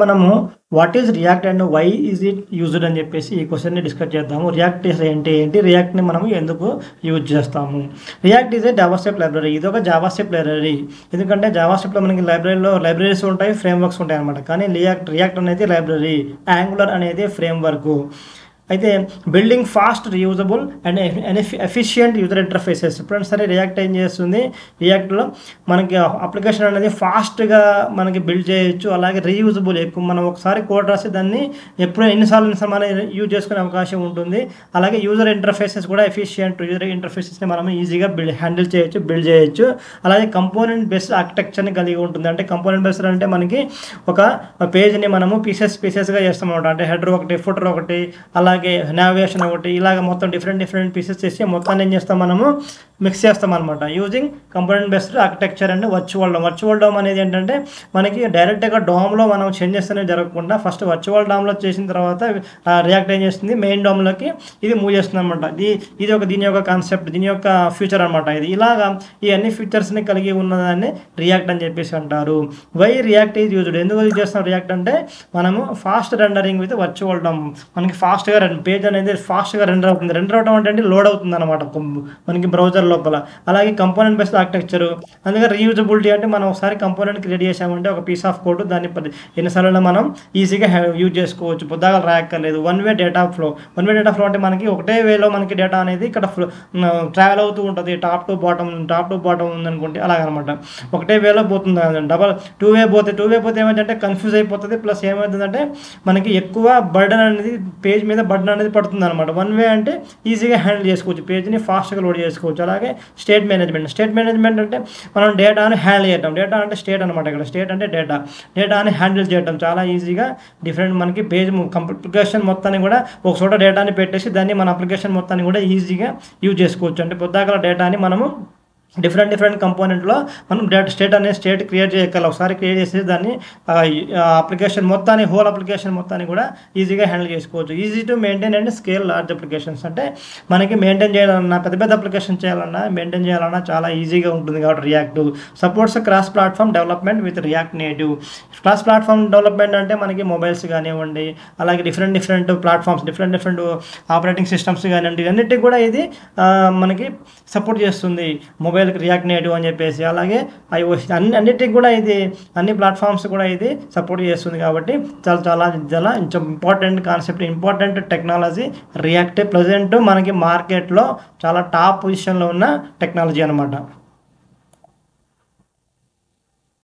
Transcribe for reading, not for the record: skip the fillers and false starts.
మనము what is react and why is it used అని చెప్పేసి ఈ క్వశ్చన్ని డిస్కస్ చేద్దాము. రియాక్ట్ ఏంటి, రియాక్ట్ని మనము ఎందుకు యూజ్ చేస్తాము. React is a JavaScript library. ఇది ఒక జావాస్క్రిప్ట్ లైబ్రరీ. ఎందుకంటే జావాస్క్రిప్ట్లో మనకి లైబ్రరీస్ ఉంటాయి, ఫ్రేమ్వర్క్స్ ఉంటాయి అనమాట. కానీ రియాక్ట్ అనేది లైబ్రరీ, యాంగులర్ అనేది ఫ్రేమ్వర్క్. అయితే building fast, reusable and efficient user interfaces. ఎప్పుడైనా సరే రియాక్ట్ ఏం చేస్తుంది, రియాక్ట్లో మనకి అప్లికేషన్ అనేది ఫాస్ట్గా మనకి బిల్డ్ చేయొచ్చు. అలాగే రీయూజబుల్, ఎక్కువ మనం ఒకసారి కోడ్ రాసి దాన్ని ఎన్నిసార్లు మనం యూజ్ చేసుకునే అవకాశం ఉంటుంది. అలాగే యూజర్ ఇంటర్ఫేసెస్ కూడా ఎఫిషియంట్ యూజర్ ఇంటర్ఫేసెస్ని మనం ఈజీగా హ్యాండిల్ చేయొచ్చు, బిల్డ్ చేయొచ్చు. అలాగే కంపోనెంట్ బేస్డ్ ఆర్కిటెక్చర్ని కలిగి ఉంటుంది. అంటే కంపోనెంట్ బేస్డ్ అంటే మనకి ఒక పేజ్ని మనము పీసెస్గా చేస్తాం అనమాట. అంటే హెడర్ ఒకటి, ఫుటర్ ఒకటి, అలాగే నావిగేషన్ ఒకటి, ఇలాగ మొత్తం డిఫరెంట్ పీసెస్ చేసి మొత్తాన్ని ఏం చేస్తాం, మనము మిక్స్ చేస్తాం అనమాట. Using component based architecture and virtual dome అనేది ఏంటంటే మనకి డైరెక్ట్గా డోమ్లో మనం చేంజెస్ అనేవి జరగకుండా ఫస్ట్ వర్చువల్ డోమ్లో చేసిన తర్వాత రియాక్ట్ ఏం చేస్తుంది, మెయిన్ డోమ్లోకి ఇది మూవ్ చేస్తుంది అనమాట. ఇది దీని యొక్క కాన్సెప్ట్, దీని యొక్క ఫ్యూచర్ అనమాట. ఇది ఇలాగా ఈ అన్ని ఫీచర్స్ని కలిగి ఉన్నదాన్ని రియాక్ట్ అని చెప్పేసి అంటారు. వై రియాక్ట్ ఈజ్ యూజ్డ్, ఎందుకు యూజ్ చేస్తాం రియాక్ట్ అంటే మనము fast rendering with virtual dome. మనకి ఫాస్ట్గా పేజ్ అనేది ఫాస్ట్గా రెండర్ అవుతుంది. రెండర్ అవడం అంటే లోడ్ అవుతుంది అనమాట మనకి బ్రౌజర్ లోపల. అలాగే కంపోనెంట్ బేస్డ్ ఆర్కిటెక్చర్, అందుకే రీయూజబిలిటీ అంటే మనం ఒకసారి కంపోనెంట్ క్రియేట్ చేసామంటే ఒక పీస్ ఆఫ్ కోడ్ దాన్ని ఎన్నిసార్లు మనం ఈజీగా యూజ్ చేసుకోవచ్చు, పొద్దుగా రాయక్కర్లేదు. వన్ వే డేటా ఫ్లో అంటే మనకి ఒకటే వేలో మనకి డేటా అనేది ఇక్కడ ట్రావెల్ అవుతూ ఉంటుంది. టాప్ టు బాటమ్ ఉందనుకుంటే అలాగనమాట. ఒకటే వేలో పోతుంది. టూ వే పోతే ఏమైందంటే కన్ఫ్యూజ్ అయిపోతుంది. ప్లస్ ఏమవుతుందంటే మనకి ఎక్కువ బర్డన్ అనేది పేజ్ మీద బర్డన్ అనేది పడుతుంది అనమాట. వన్ వే అంటే ఈజీగా హ్యాండిల్ చేసుకోవచ్చు, పేజ్ని ఫాస్ట్గా లోడ్ చేసుకోవచ్చు. అలాగే స్టేట్ మేనేజ్మెంట్ అంటే మనం డేటాని హ్యాండిల్ చేయటం. డేటా అంటే స్టేట్ అనమాట. ఇక్కడ స్టేట్ అంటే డేటాని హ్యాండిల్ చేయటం చాలా ఈజీగా. మనకి పేజ్ అప్లికేషన్ మొత్తాన్ని కూడా ఒక చోట డేటాని పెట్టేసి దాన్ని మన అప్లికేషన్ మొత్తాన్ని కూడా ఈజీగా యూజ్ చేసుకోవచ్చు. అంటే పొద్దాకల డేటాని మనము డిఫరెంట్ కంపోనెంట్లో మనం స్టేట్ క్రియేట్ చేయగలం. ఒకసారి క్రియేట్ చేసి దాన్ని అప్లికేషన్ మొత్తాన్ని హోల్ అప్లికేషన్ మొత్తాన్ని కూడా ఈజీగా హ్యాండిల్ చేసుకోవచ్చు. Easy to maintain and scale large applications. అంటే మనకి మెయింటైన్ చేయాలన్నా, పెద్ద అప్లికేషన్ మెయింటైన్ చేయాలన్నా చాలా ఈజీగా ఉంటుంది. కాబట్టి react supports cross platform development with react native. Cross platform development అంటే మనకి మొబైల్స్ కానివ్వండి, అలాగే different platforms, different operating systems కానివ్వండి, అన్నిటికీ కూడా ఇది మనకి సపోర్ట్ చేస్తుంది. మొబైల్కి రియాక్ట్ నేటివ్ అని చెప్పేసి, అలాగే iOS అన్నిటికి కూడా ఇది, అన్ని ప్లాట్ఫామ్స్ కూడా ఇది సపోర్ట్ చేస్తుంది. కాబట్టి చాలా important concept, important technology react. Present మనకి మార్కెట్లో చాలా టాప్ పొజిషన్లో ఉన్న టెక్నాలజీ అనమాట.